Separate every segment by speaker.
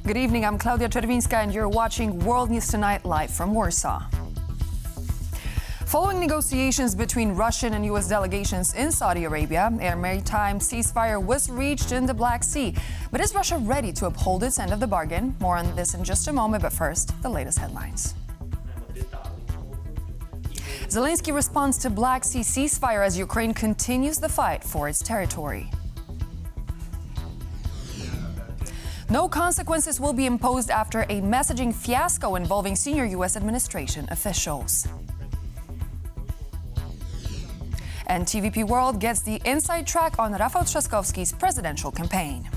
Speaker 1: Good evening, I'm Klaudia Czerwińska and you're watching World News Tonight live from Warsaw. Following negotiations between Russian and U.S. delegations in Saudi Arabia, a maritime ceasefire was reached in the Black Sea. But is Russia ready to uphold its end of the bargain? More on this in just a moment, but first, the latest headlines. Zelenskyy responds to Black Sea ceasefire as Ukraine continues the fight for its territory. No consequences will be imposed after a messaging fiasco involving senior U.S. administration officials. And TVP World gets the inside track on Rafal Trzaskowski's presidential campaign.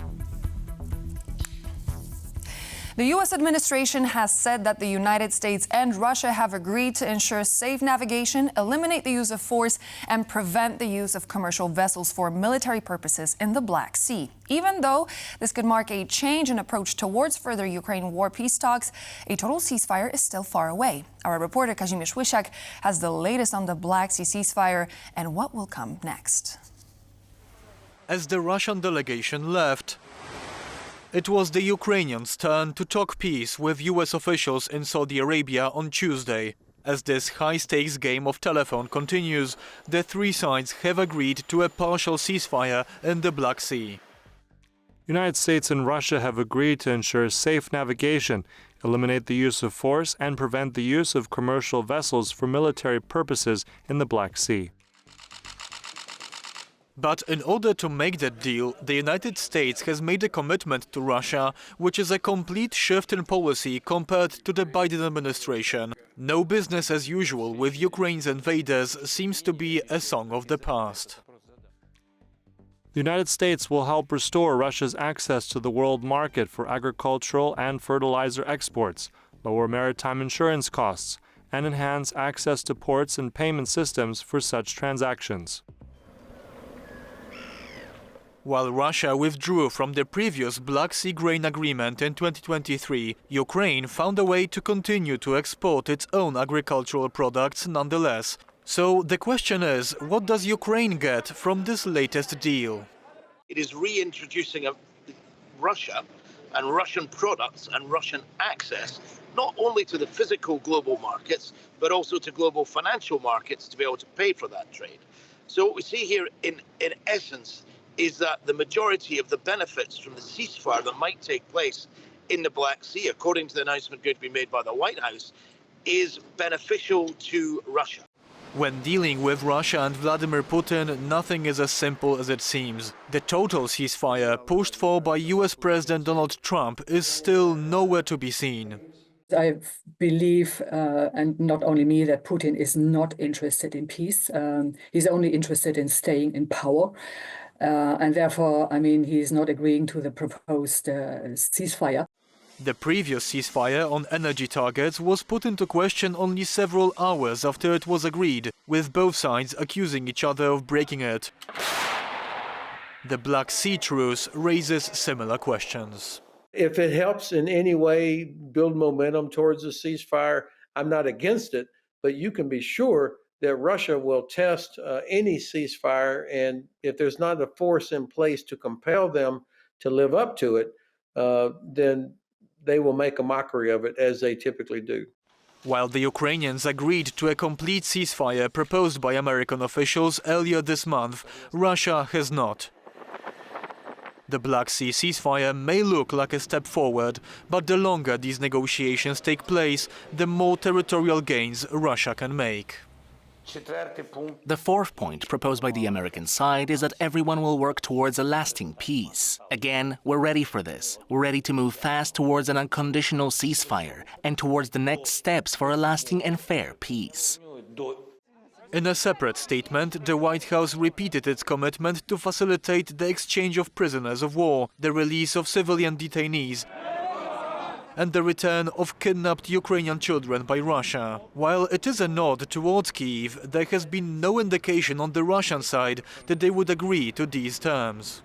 Speaker 1: The U.S. administration has said that the United States and Russia have agreed to ensure safe navigation, eliminate the use of force, and prevent the use of commercial vessels for military purposes in the Black Sea. Even though this could mark a change in approach towards further Ukraine war peace talks, a total ceasefire is still far away. Our reporter Kazimierz Łysiak has the latest on the Black Sea ceasefire and what will come next.
Speaker 2: As the Russian delegation left, it was the Ukrainians' turn to talk peace with US officials in Saudi Arabia on Tuesday. As this high-stakes game of telephone continues, the three sides have agreed to a partial ceasefire in the Black Sea.
Speaker 3: United States and Russia have agreed to ensure safe navigation, eliminate the use of force, and prevent the use of commercial vessels for military purposes in the Black Sea.
Speaker 2: But in order to make that deal, the United States has made a commitment to Russia, which is a complete shift in policy compared to the Biden administration. No business as usual with Ukraine's invaders seems to be a song of the past.
Speaker 3: The United States will help restore Russia's access to the world market for agricultural and fertilizer exports, lower maritime insurance costs, and enhance access to ports and payment systems for such transactions.
Speaker 2: While Russia withdrew from the previous Black Sea grain agreement in 2023, Ukraine found a way to continue to export its own agricultural products nonetheless. So the question is, what does Ukraine get from this latest deal?
Speaker 4: It is reintroducing Russia and Russian products and Russian access not only to the physical global markets, but also to global financial markets to be able to pay for that trade. So what we see here in essence is that the majority of the benefits from the ceasefire that might take place in the Black Sea, according to the announcement going to be made by the White House, is beneficial to Russia.
Speaker 2: When dealing with Russia and Vladimir Putin, nothing is as simple as it seems. The total ceasefire pushed for by US President Donald Trump is still nowhere to be seen.
Speaker 5: I believe, and not only me, that Putin is not interested in peace. He's only interested in staying in power. And therefore, he's not agreeing to the proposed ceasefire.
Speaker 2: The previous ceasefire on energy targets was put into question only several hours after it was agreed, with both sides accusing each other of breaking it. The Black Sea truce raises similar questions.
Speaker 6: If it helps in any way build momentum towards a ceasefire, I'm not against it, but you can be sure that Russia will test any ceasefire, and if there's not a force in place to compel them to live up to it, then they will make a mockery of it, as they typically do.
Speaker 2: While the Ukrainians agreed to a complete ceasefire proposed by American officials earlier this month, Russia has not. The Black Sea ceasefire may look like a step forward, but the longer these negotiations take place, the more territorial gains Russia can make.
Speaker 7: The fourth point proposed by the American side is that everyone will work towards a lasting peace. Again, we're ready for this. We're ready to move fast towards an unconditional ceasefire and towards the next steps for a lasting and fair peace.
Speaker 2: In a separate statement, the White House repeated its commitment to facilitate the exchange of prisoners of war, the release of civilian detainees, and the return of kidnapped Ukrainian children by Russia. While it is a nod towards Kyiv, there has been no indication on the Russian side that they would agree to these terms.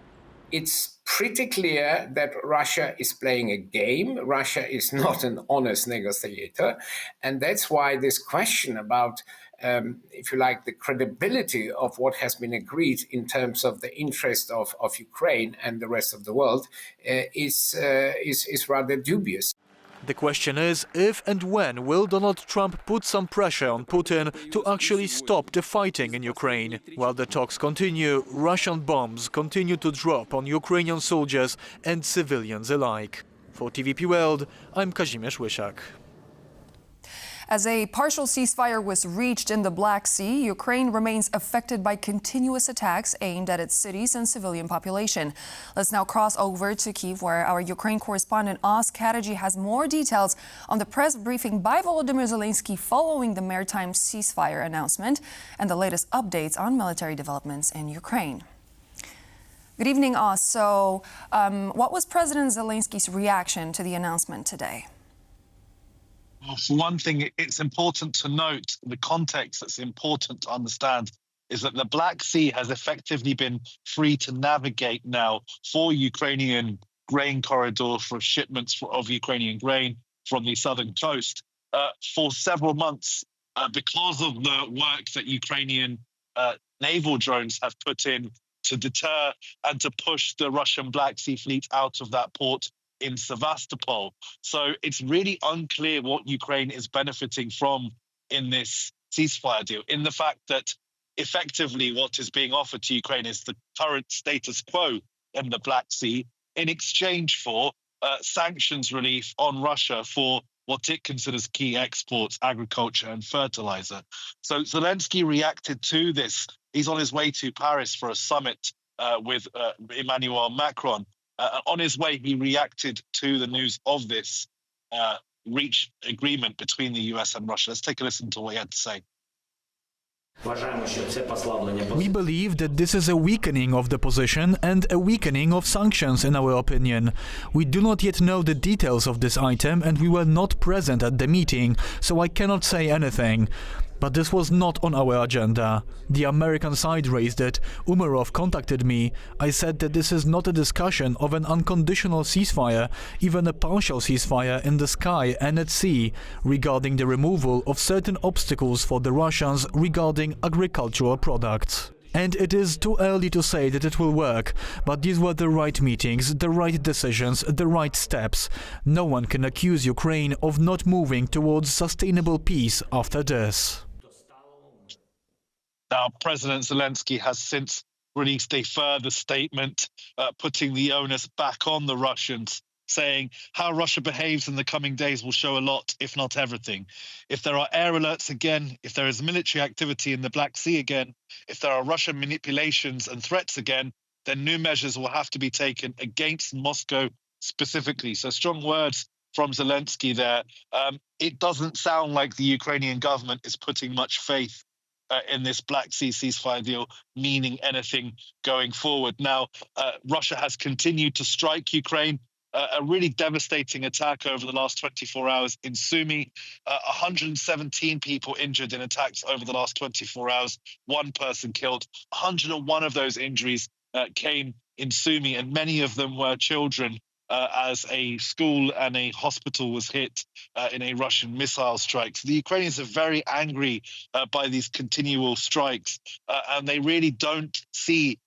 Speaker 8: It's pretty clear that Russia is playing a game. Russia is not an honest negotiator. And that's why this question about if you like, the credibility of what has been agreed in terms of the interest of Ukraine and the rest of the world is rather dubious.
Speaker 2: The question is, if and when will Donald Trump put some pressure on Putin to actually stop the fighting in Ukraine? While the talks continue, Russian bombs continue to drop on Ukrainian soldiers and civilians alike. For TVP World, I'm Kazimierz Łysiak.
Speaker 1: As a partial ceasefire was reached in the Black Sea, Ukraine remains affected by continuous attacks aimed at its cities and civilian population. Let's now cross over to Kyiv, where our Ukraine correspondent Oz Kataji has more details on the press briefing by Volodymyr Zelenskyy following the maritime ceasefire announcement and the latest updates on military developments in Ukraine. Good evening, Oz. So, what was President Zelenskyy's reaction to the announcement today?
Speaker 9: Well, for one thing, it's important to note the context that's important to understand is that the Black Sea has effectively been free to navigate now for Ukrainian grain corridor for shipments of Ukrainian grain from the southern coast for several months because of the work that Ukrainian naval drones have put in to deter and to push the Russian Black Sea fleet out of that port in Sevastopol. So it's really unclear what Ukraine is benefiting from in this ceasefire deal, in the fact that effectively what is being offered to Ukraine is the current status quo in the Black Sea in exchange for sanctions relief on Russia for what it considers key exports, agriculture and fertilizer. So Zelenskyy reacted to this. He's on his way to Paris for a summit with Emmanuel Macron. On his way, he reacted to the news of this reached agreement between the US and Russia. Let's take a listen to what he had to say.
Speaker 2: We believe that this is a weakening of the position and a weakening of sanctions, in our opinion. We do not yet know the details of this item and we were not present at the meeting, so I cannot say anything. But this was not on our agenda. The American side raised it. Umerov contacted me. I said that this is not a discussion of an unconditional ceasefire, even a partial ceasefire in the sky and at sea, regarding the removal of certain obstacles for the Russians regarding agricultural products. And it is too early to say that it will work, but these were the right meetings, the right decisions, the right steps. No one can accuse Ukraine of not moving towards sustainable peace after this.
Speaker 9: Now, President Zelenskyy has since released a further statement putting the onus back on the Russians, saying how Russia behaves in the coming days will show a lot, if not everything. If there are air alerts again, if there is military activity in the Black Sea again, if there are Russian manipulations and threats again, then new measures will have to be taken against Moscow specifically. So strong words from Zelenskyy there. It doesn't sound like the Ukrainian government is putting much faith in this Black Sea ceasefire deal, meaning anything going forward. Now, Russia has continued to strike Ukraine. A really devastating attack over the last 24 hours in Sumy. 117 people injured in attacks over the last 24 hours. One person killed. 101 of those injuries came in Sumy, and many of them were children as a school and a hospital was hit in a Russian missile strike. So the Ukrainians are very angry by these continual strikes, and they really don't see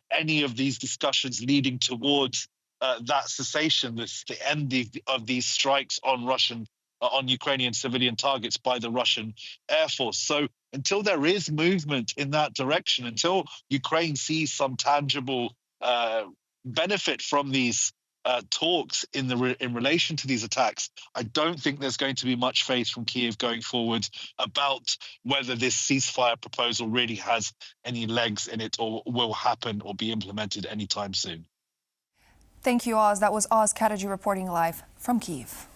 Speaker 9: any of these discussions leading towards that cessation, the end of these strikes on Ukrainian civilian targets by the Russian Air Force. So until there is movement in that direction, until Ukraine sees some tangible benefit from these talks in relation to these attacks, I don't think there's going to be much faith from Kyiv going forward about whether this ceasefire proposal really has any legs in it or will happen or be implemented anytime soon.
Speaker 1: Thank you, Oz. That was Oz Kataji reporting live from Kyiv.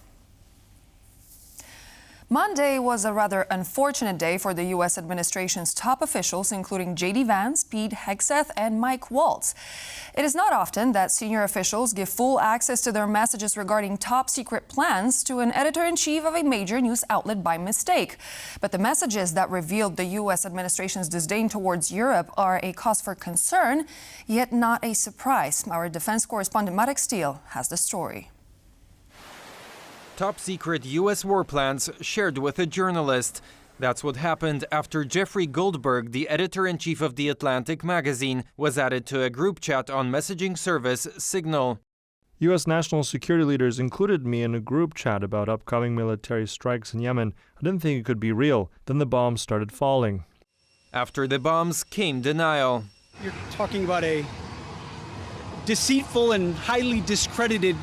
Speaker 1: Monday was a rather unfortunate day for the U.S. administration's top officials, including J.D. Vance, Pete Hegseth, and Mike Waltz. It is not often that senior officials give full access to their messages regarding top-secret plans to an editor-in-chief of a major news outlet by mistake. But the messages that revealed the U.S. administration's disdain towards Europe are a cause for concern, yet not a surprise. Our defense correspondent Marek Steele has the story.
Speaker 10: Top-secret U.S. war plans shared with a journalist. That's what happened after Jeffrey Goldberg, the editor-in-chief of The Atlantic magazine, was added to a group chat on messaging service Signal.
Speaker 3: U.S. national security leaders included me in a group chat about upcoming military strikes in Yemen. I didn't think it could be real. Then the bombs started falling.
Speaker 10: After the bombs came denial.
Speaker 11: You're talking about a deceitful and highly discredited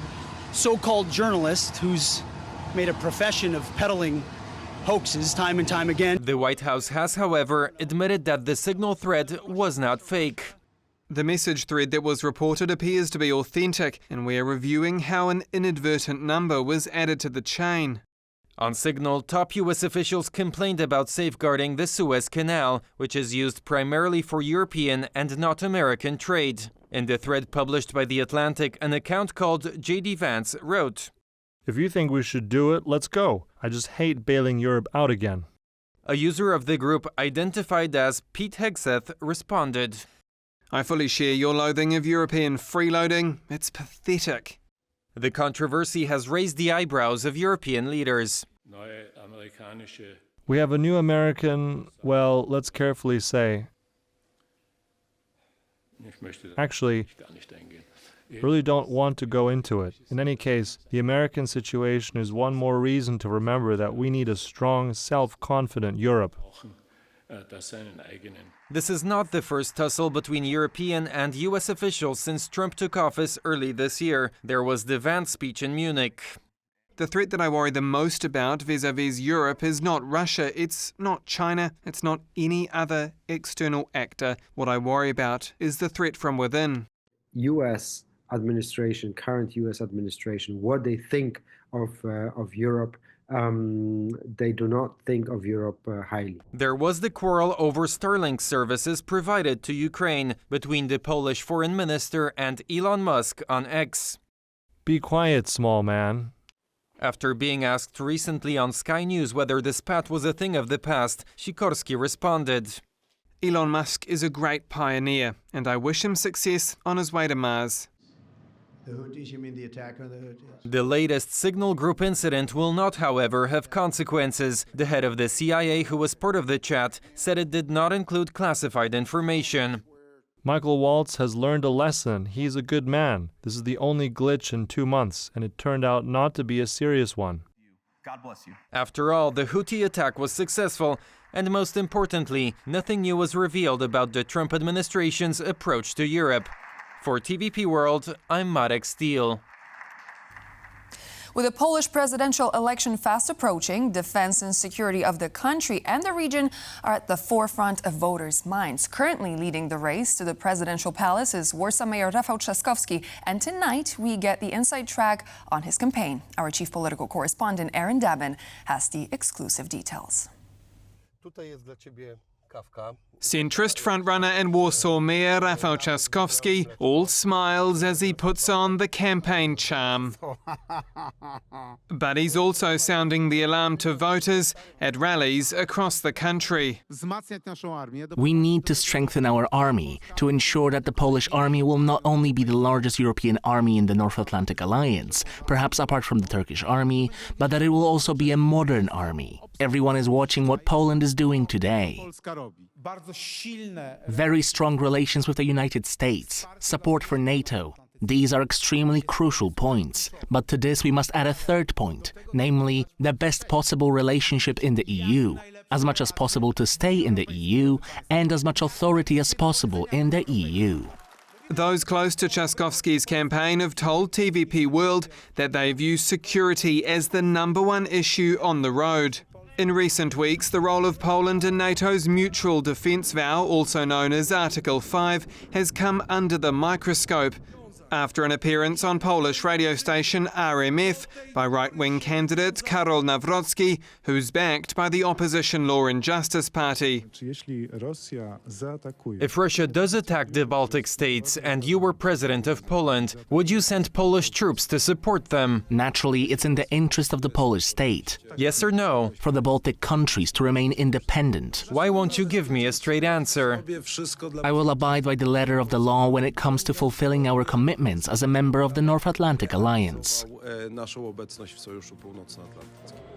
Speaker 11: so-called journalist who's made a profession of peddling hoaxes time and time again.
Speaker 10: The White House has, however, admitted that the Signal thread was not fake.
Speaker 12: The message thread that was reported appears to be authentic, and we are reviewing how an inadvertent number was added to the chain.
Speaker 10: On Signal, top U.S. officials complained about safeguarding the Suez Canal, which is used primarily for European and not American trade. In the thread published by The Atlantic, an account called J.D. Vance wrote,
Speaker 3: "If you think we should do it, let's go. I just hate bailing Europe out again."
Speaker 10: A user of the group identified as Pete Hegseth responded,
Speaker 12: "I fully share your loathing of European freeloading. It's pathetic."
Speaker 10: The controversy has raised the eyebrows of European leaders.
Speaker 3: We have a new American, well, let's carefully say. Actually, really don't want to go into it. In any case, the American situation is one more reason to remember that we need a strong, self-confident Europe.
Speaker 10: This is not the first tussle between European and U.S. officials since Trump took office early this year. There was the Vance speech in Munich.
Speaker 12: The threat that I worry the most about vis-à-vis Europe is not Russia, it's not China, it's not any other external actor. What I worry about is the threat from within.
Speaker 13: U.S. administration, current U.S. administration, what they think of Europe, they do not think of Europe highly.
Speaker 10: There was the quarrel over Starlink services provided to Ukraine between the Polish foreign minister and Elon Musk on X.
Speaker 3: Be quiet, small man.
Speaker 10: After being asked recently on Sky News whether the spat was a thing of the past, Sikorski responded,
Speaker 12: "Elon Musk is a great pioneer, and I wish him success on his way to Mars."
Speaker 14: The Houthis, you mean the attack on the Houthis?
Speaker 10: The latest Signal Group incident will not, however, have consequences. The head of the CIA, who was part of the chat, said it did not include classified information.
Speaker 3: Michael Waltz has learned a lesson. He's a good man. This is the only glitch in 2 months, and it turned out not to be a serious one.
Speaker 14: God bless you.
Speaker 10: After all, the Houthi attack was successful, and most importantly, nothing new was revealed about the Trump administration's approach to Europe. For TVP World, I'm Marek Steele. With the Polish presidential election fast approaching, defense and security of the country and the region are at the forefront of voters' minds. Currently leading the race to the presidential palace is Warsaw Mayor Rafal Trzaskowski, and tonight we get the inside track on his campaign. Our chief political correspondent Aaron Dabin has the exclusive details.
Speaker 12: Centrist frontrunner and Warsaw Mayor Rafal Trzaskowski all smiles as he puts on the campaign charm. But he's also sounding the alarm to voters at rallies across the country.
Speaker 7: We need to strengthen our army to ensure that the Polish army will not only be the largest European army in the North Atlantic Alliance, perhaps apart from the Turkish army, but that it will also be a modern army. Everyone is watching what Poland is doing today. Very strong relations with the United States, support for NATO. These are extremely crucial points. But to this we must add a third point, namely the best possible relationship in the EU, as much as possible to stay in the EU, and as much authority as possible in the EU.
Speaker 12: Those close to Trzaskowski's campaign have told TVP World that they view security as the #1 issue on the road. In recent weeks, the role of Poland in NATO's mutual defence vow, also known as Article 5, has come under the microscope after an appearance on Polish radio station RMF by right-wing candidate Karol Nawrocki, who's backed by the opposition Law and Justice Party.
Speaker 10: If Russia does attack the Baltic states and you were president of Poland, would you send Polish troops to support them?
Speaker 7: Naturally, it's in the interest of the Polish state.
Speaker 10: Yes or no?
Speaker 7: For the Baltic countries to remain independent.
Speaker 10: Why won't you give me a straight answer?
Speaker 7: I will abide by the letter of the law when it comes to fulfilling our commitments commitments as a member of the North Atlantic Alliance.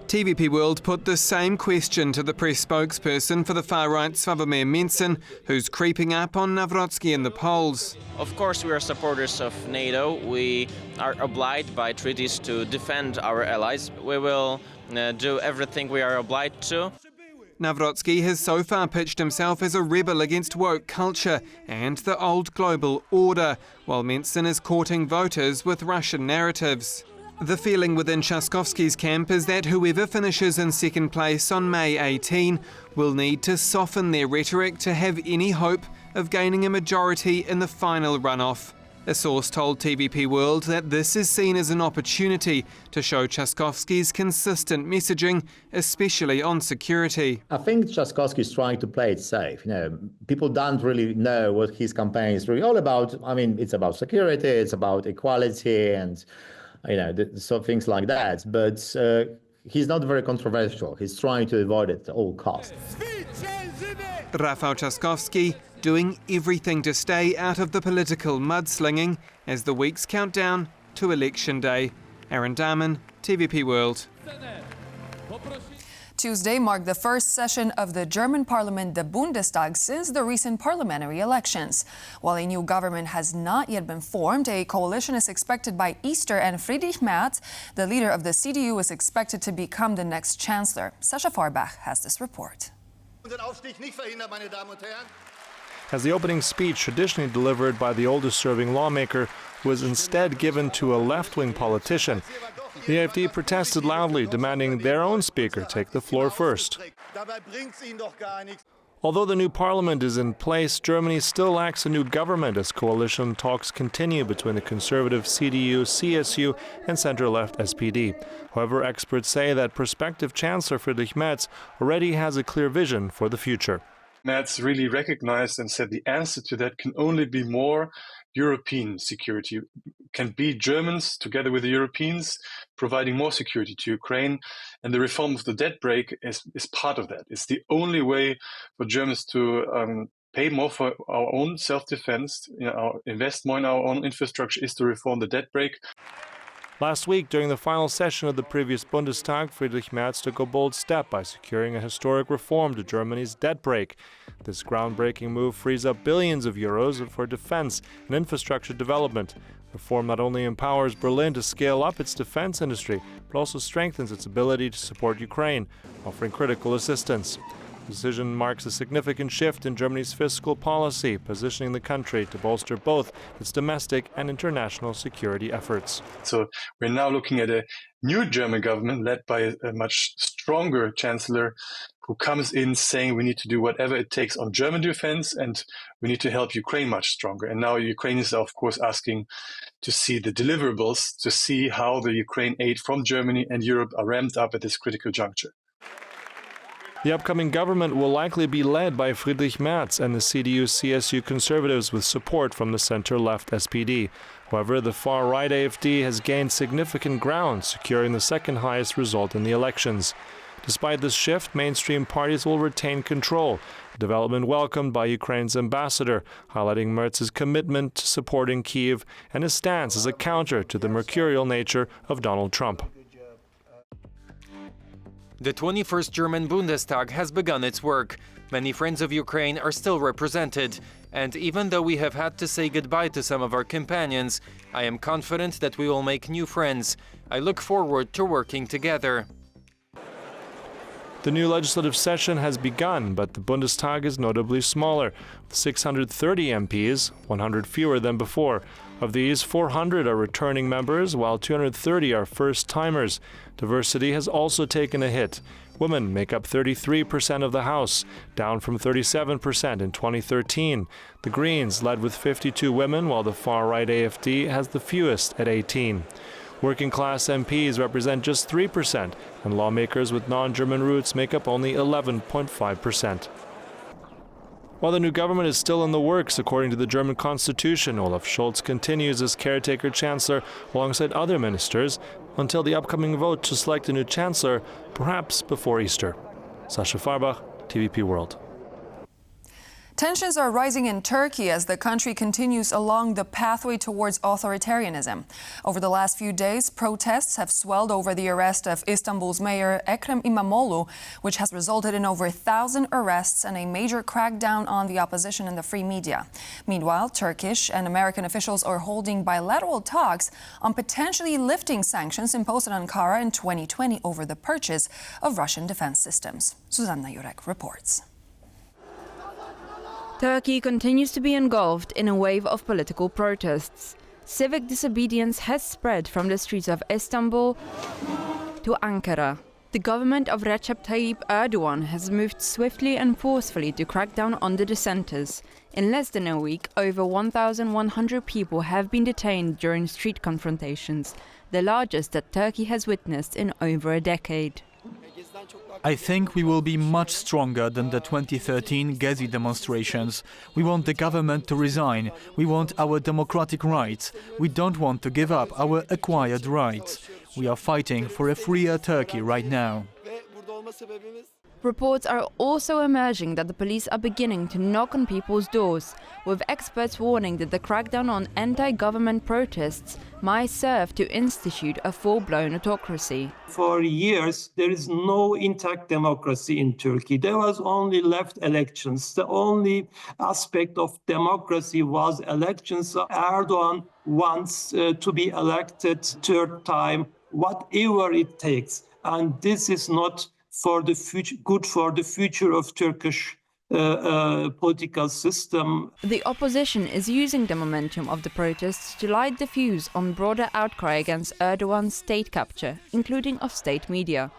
Speaker 12: TVP World put the same question to the press spokesperson for the far-right Sławomir Mencen, who's creeping up on Nawrocki in the polls.
Speaker 15: Of course, we are supporters of NATO. We are obliged by treaties to defend our allies. We will do everything we are obliged to.
Speaker 12: Nawrocki has so far pitched himself as a rebel against woke culture and the old global order, while Mencen is courting voters with Russian narratives. The feeling within Trzaskowski's camp is that whoever finishes in second place on May 18 will need to soften their rhetoric to have any hope of gaining a majority in the final runoff. A source told TVP World that this is seen as an opportunity to show Trzaskowski's consistent messaging, especially on security.
Speaker 16: I think Trzaskowski is trying to play it safe. People don't really know what his campaign is really all about. I mean, it's about security, it's about equality, and so things like that. But he's not very controversial. He's trying to avoid it at all costs.
Speaker 12: Rafał Trzaskowski doing everything to stay out of the political mudslinging as the weeks count down to Election Day. Aaron Darman, TVP World.
Speaker 1: Tuesday marked the first session of the German parliament, the Bundestag, since the recent parliamentary elections. While a new government has not yet been formed, a coalition is expected by Easter, and Friedrich Merz, the leader of the CDU, is expected to become the next chancellor. Sascha Farbach has this report.
Speaker 2: As the opening speech traditionally delivered by the oldest-serving lawmaker was instead given to a left-wing politician, the AfD protested loudly, demanding their own speaker take the floor first. Although the new parliament is in place, Germany still lacks a new government as coalition talks continue between the conservative CDU, CSU and center-left SPD. However, experts say that prospective Chancellor Friedrich Merz already has a clear vision for the future.
Speaker 17: Merz really recognized and said the answer to that can only be more European security, can be Germans together with the Europeans providing more security to Ukraine, and the reform of the debt brake is part of that. It's the only way for Germans to pay more for our own self-defense, invest more in our own infrastructure, is to reform the debt brake.
Speaker 2: Last week, during the final session of the previous Bundestag, Friedrich Merz took a bold step by securing a historic reform to Germany's debt brake. This groundbreaking move frees up billions of euros for defense and infrastructure development. The reform not only empowers Berlin to scale up its defense industry, but also strengthens its ability to support Ukraine, offering critical assistance. The decision marks a significant shift in Germany's fiscal policy, positioning the country to bolster both its domestic and international security efforts.
Speaker 17: So we're now looking at a new German government led by a much stronger chancellor who comes in saying we need to do whatever it takes on German defense and we need to help Ukraine much stronger. And now Ukrainians are, of course, asking to see the deliverables, to see how the Ukraine aid from Germany and Europe are ramped up at this critical juncture.
Speaker 2: The upcoming government will likely be led by Friedrich Merz and the CDU-CSU conservatives with support from the center-left SPD. However, the far-right AfD has gained significant ground, securing the second highest result in the elections. Despite this shift, mainstream parties will retain control, a development welcomed by Ukraine's ambassador, highlighting Merz's commitment to supporting Kyiv and his stance as a counter to the mercurial nature of Donald Trump.
Speaker 10: The 21st German Bundestag has begun its work. Many friends of Ukraine are still represented. And even though we have had to say goodbye to some of our companions, I am confident that we will make new friends. I look forward to working together.
Speaker 2: The new legislative session has begun, but the Bundestag is notably smaller, with 630 MPs, 100 fewer than before. Of these, 400 are returning members, while 230 are first-timers. Diversity has also taken a hit. Women make up 33% of the House, down from 37% in 2013. The Greens led with 52 women, while the far-right AfD has the fewest at 18. Working-class MPs represent just 3%, and lawmakers with non-German roots make up only 11.5%. While the new government is still in the works, according to the German constitution, Olaf Scholz continues as caretaker chancellor alongside other ministers until the upcoming vote to select a new chancellor, perhaps before Easter. Sascha Farbach, TVP World.
Speaker 1: Tensions are rising in Turkey as the country continues along the pathway towards authoritarianism. Over the last few days, protests have swelled over the arrest of Istanbul's mayor Ekrem İmamoğlu, which has resulted in over 1,000 arrests and a major crackdown on the opposition and the free media. Meanwhile, Turkish and American officials are holding bilateral talks on potentially lifting sanctions imposed on Ankara in 2020 over the purchase of Russian defense systems. Zuzanna Jurek reports.
Speaker 18: Turkey continues to be engulfed in a wave of political protests. Civic disobedience has spread from the streets of Istanbul to Ankara. The government of Recep Tayyip Erdogan has moved swiftly and forcefully to crack down on the dissenters. In less than a week, over 1,100 people have been detained during street confrontations, the largest that Turkey has witnessed in over a decade.
Speaker 2: I think we will be much stronger than the 2013 Gezi demonstrations. We want the government to resign. We want our democratic rights. We don't want to give up our acquired rights. We are fighting for a freer Turkey right now.
Speaker 18: Reports are also emerging that the police are beginning to knock on people's doors, with experts warning that the crackdown on anti-government protests might serve to institute a full-blown autocracy.
Speaker 19: For years, there is no intact democracy in Turkey. There was only left elections. The only aspect of democracy was elections. Erdogan wants to be elected third time, whatever it takes. And this is not for the future, good for the future of Turkish political system.
Speaker 18: The opposition is using the momentum of the protests to light the fuse on broader outcry against Erdogan's state capture, including of state media.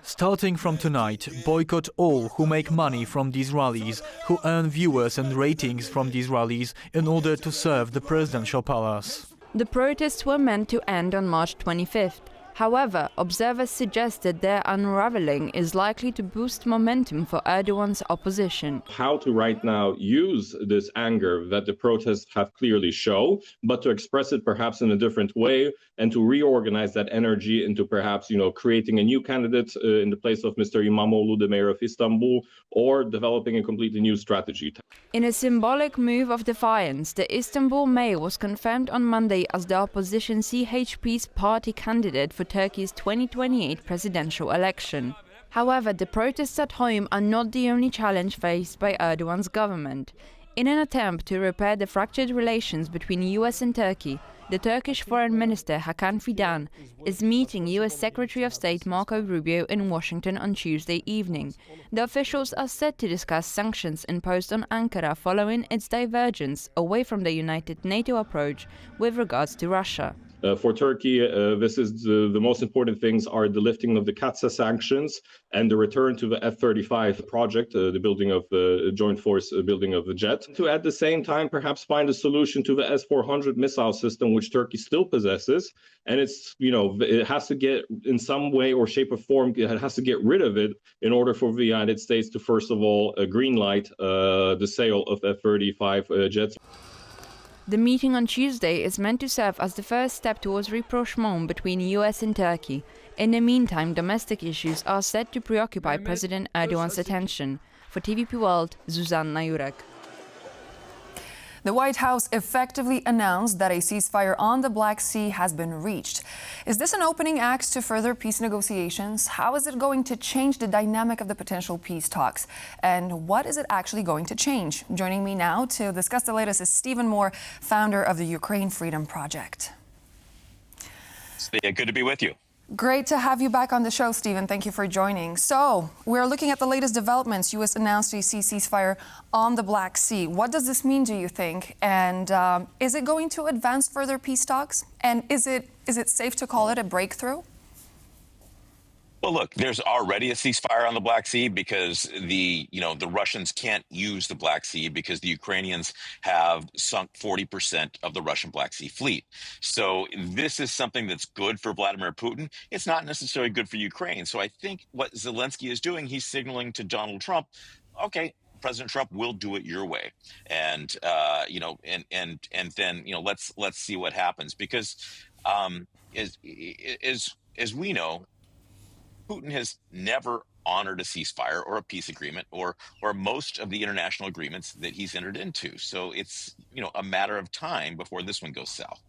Speaker 2: Starting from tonight, boycott all who make money from these rallies, who earn viewers and ratings from these rallies in order to serve the presidential palace.
Speaker 18: The protests were meant to end on March 25th. However, observers suggested their unraveling is likely to boost momentum for Erdogan's opposition.
Speaker 20: How to right now use this anger that the protests have clearly shown, but to express it perhaps in a different way and to reorganize that energy into perhaps, creating a new candidate in the place of Mr. İmamoğlu, the mayor of Istanbul, or developing a completely new strategy.
Speaker 18: In a symbolic move of defiance, the Istanbul mayor was confirmed on Monday as the opposition CHP's party candidate for Turkey's 2028 presidential election. However, the protests at home are not the only challenge faced by Erdogan's government. In an attempt to repair the fractured relations between US and Turkey, the Turkish Foreign Minister Hakan Fidan is meeting US Secretary of State Marco Rubio in Washington on Tuesday evening. The officials are set to discuss sanctions imposed on Ankara following its divergence away from the united NATO approach with regards to Russia.
Speaker 20: For Turkey, this is the most important things are the lifting of the CATSA sanctions and the return to the F-35 project, the building of the joint force building of the jet. To at the same time perhaps find a solution to the S-400 missile system, which Turkey still possesses. And it's, it has to get in some way or shape or form, it has to get rid of it in order for the United States to, first of all, green light the sale of F-35 jets.
Speaker 18: The meeting on Tuesday is meant to serve as the first step towards rapprochement between US and Turkey. In the meantime, domestic issues are set to preoccupy President Erdogan's attention. For TVP World, Zuzanna Jurek.
Speaker 1: The White House effectively announced that a ceasefire on the Black Sea has been reached. Is this an opening act to further peace negotiations? How is it going to change the dynamic of the potential peace talks? And what is it actually going to change? Joining me now to discuss the latest is Stephen Moore, founder of the Ukraine Freedom Project.
Speaker 21: Good to be with you.
Speaker 1: Great to have you back on the show, Stephen. Thank you for joining. So, we're looking at the latest developments. U.S. announced a ceasefire on the Black Sea. What does this mean, do you think? And is it going to advance further peace talks? And is it safe to call it a breakthrough?
Speaker 21: Well, look, there's already a ceasefire on the Black Sea because the Russians can't use the Black Sea because the Ukrainians have sunk 40% of the Russian Black Sea fleet. So this is something that's good for Vladimir Putin. It's not necessarily good for Ukraine. So I think what Zelenskyy is doing, he's signaling to Donald Trump, okay, President Trump will do it your way. And, and then, let's see what happens because as we know, Putin has never honored a ceasefire or a peace agreement or most of the international agreements that he's entered into. So it's, a matter of time before this one goes south.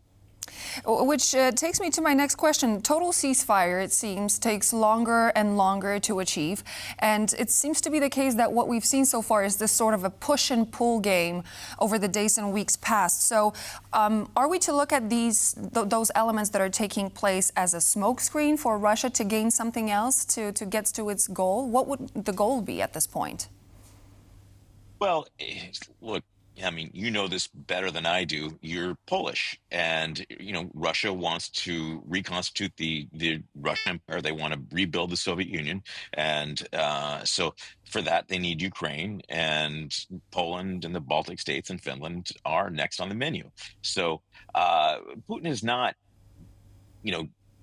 Speaker 1: Which takes me to my next question. Total ceasefire, it seems, takes longer and longer to achieve. And it seems to be the case that what we've seen so far is this sort of a push and pull game over the days and weeks past. So are we to look at those elements that are taking place as a smokescreen for Russia to gain something else, to get to its goal? What would the goal be at this point?
Speaker 21: Well, look, I mean, you know this better than I do. You're Polish, and Russia wants to reconstitute the Russian Empire. They want to rebuild the Soviet Union, and so for that they need Ukraine, and Poland and the Baltic states and Finland are next on the menu. So Putin is not,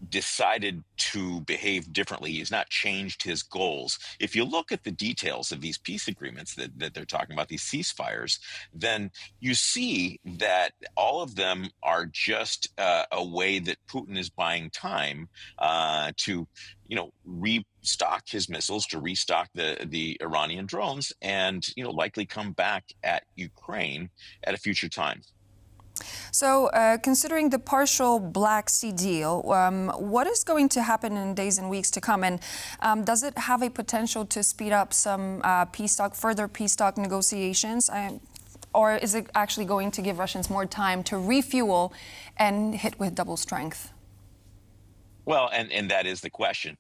Speaker 21: decided to behave differently. He's not changed his goals. If you look at the details of these peace agreements that they're talking about, these ceasefires, then you see that all of them are just a way that Putin is buying time to, restock his missiles, to restock the Iranian drones, and, likely come back at Ukraine at a future time.
Speaker 1: So, considering the partial Black Sea deal, what is going to happen in days and weeks to come? And does it have a potential to speed up some further peace talk negotiations? Or is it actually going to give Russians more time to refuel and hit with double strength?
Speaker 21: Well, and that is the question.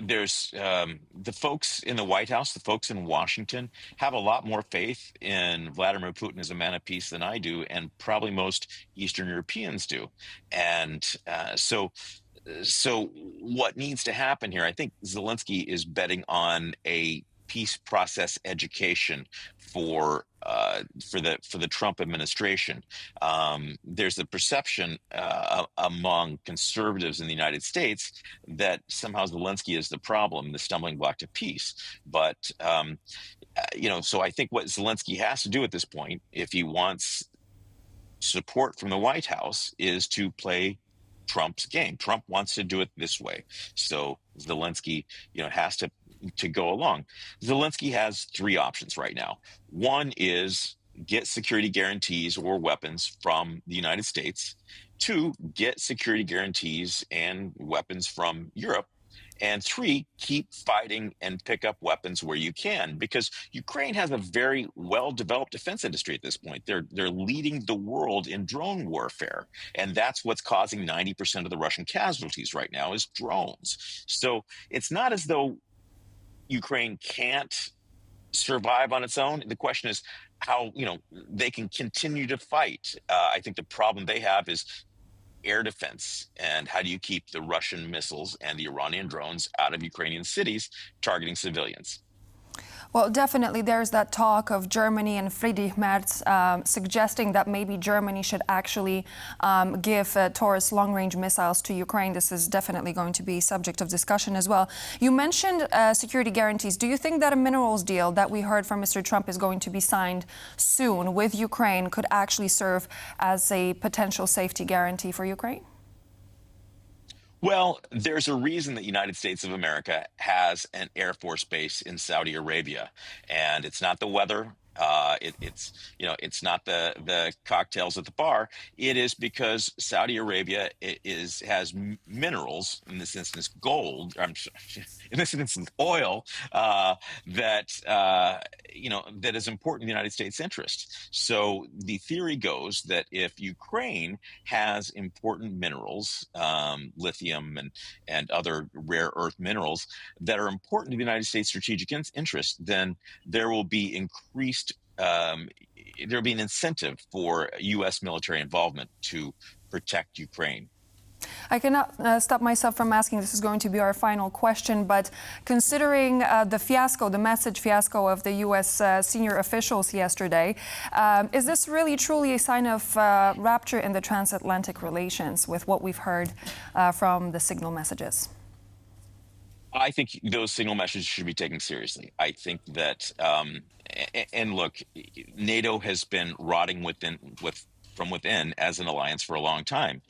Speaker 21: There's the folks in the White House, the folks in Washington have a lot more faith in Vladimir Putin as a man of peace than I do, and probably most Eastern Europeans do. And so what needs to happen here, I think Zelenskyy is betting on a peace process education for the Trump administration. There's the perception among conservatives in the United States that somehow Zelenskyy is the problem, the stumbling block to peace. But so I think what Zelenskyy has to do at this point, if he wants support from the White House, is to play Trump's game. Trump wants to do it this way, so Zelenskyy, has to go along. Zelenskyy has three options right now. One is get security guarantees or weapons from the United States. Two, get security guarantees and weapons from Europe. And three, keep fighting and pick up weapons where you can, because Ukraine has a very well-developed defense industry at this point. They're leading the world in drone warfare, and that's what's causing 90% of the Russian casualties right now is drones. So it's not as though Ukraine can't survive on its own. The question is how they can continue to fight. I think the problem they have is air defense, and how do you keep the Russian missiles and the Iranian drones out of Ukrainian cities targeting civilians?
Speaker 1: Well, definitely there's that talk of Germany and Friedrich Merz suggesting that maybe Germany should actually give Taurus long-range missiles to Ukraine. This is definitely going to be subject of discussion as well. You mentioned security guarantees. Do you think that a minerals deal that we heard from Mr. Trump is going to be signed soon with Ukraine could actually serve as a potential safety guarantee for Ukraine?
Speaker 21: Well, there's a reason that United States of America has an Air Force base in Saudi Arabia, and it's not the weather. It's not the cocktails at the bar. It is because Saudi Arabia has minerals, in this instance gold, in this instance oil, that is important in the United States' interest. So the theory goes that if Ukraine has important minerals, lithium and other rare earth minerals that are important to the United States' strategic interest, then there will be increased there'll be an incentive for U.S. military involvement to protect Ukraine.
Speaker 1: I cannot stop myself from asking, this is going to be our final question, but considering the message fiasco of the U.S. Senior officials yesterday, is this really truly a sign of rupture in the transatlantic relations with what we've heard from the signal messages?
Speaker 21: I think those signal messages should be taken seriously. I think that, and look, NATO has been rotting from within as an alliance for a long time.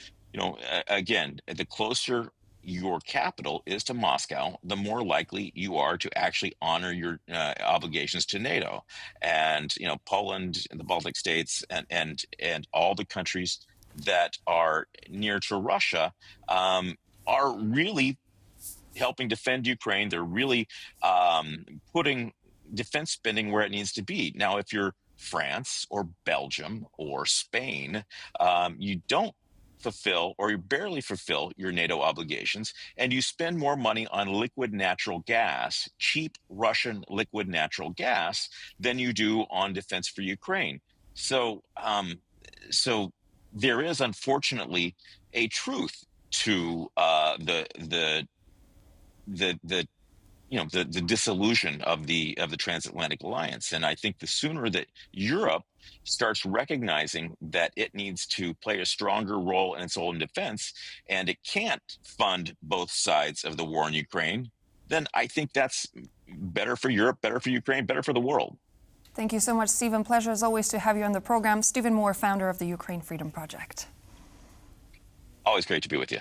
Speaker 21: Again, the closer your capital is to Moscow, the more likely you are to actually honor your obligations to NATO. And Poland and the Baltic states and all the countries that are near to Russia are really helping defend Ukraine. They're really putting defense spending where it needs to be. Now, if you're France or Belgium or Spain, you don't fulfill, or you barely fulfill, your NATO obligations, and you spend more money on liquid natural gas, cheap Russian liquid natural gas, than you do on defense for Ukraine. So there is unfortunately a truth to the dissolution of the transatlantic alliance. And I think the sooner that Europe starts recognizing that it needs to play a stronger role in its own defense, and it can't fund both sides of the war in Ukraine, then I think that's better for Europe, better for Ukraine, better for the world.
Speaker 1: Thank you so much, Stephen. Pleasure as always to have you on the program. Stephen Moore, founder of the Ukraine Freedom Project.
Speaker 21: Always great to be with you.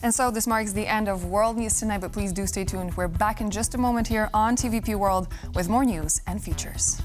Speaker 1: And so this marks the end of World News Tonight, but please do stay tuned. We're back in just a moment here on TVP World with more news and features.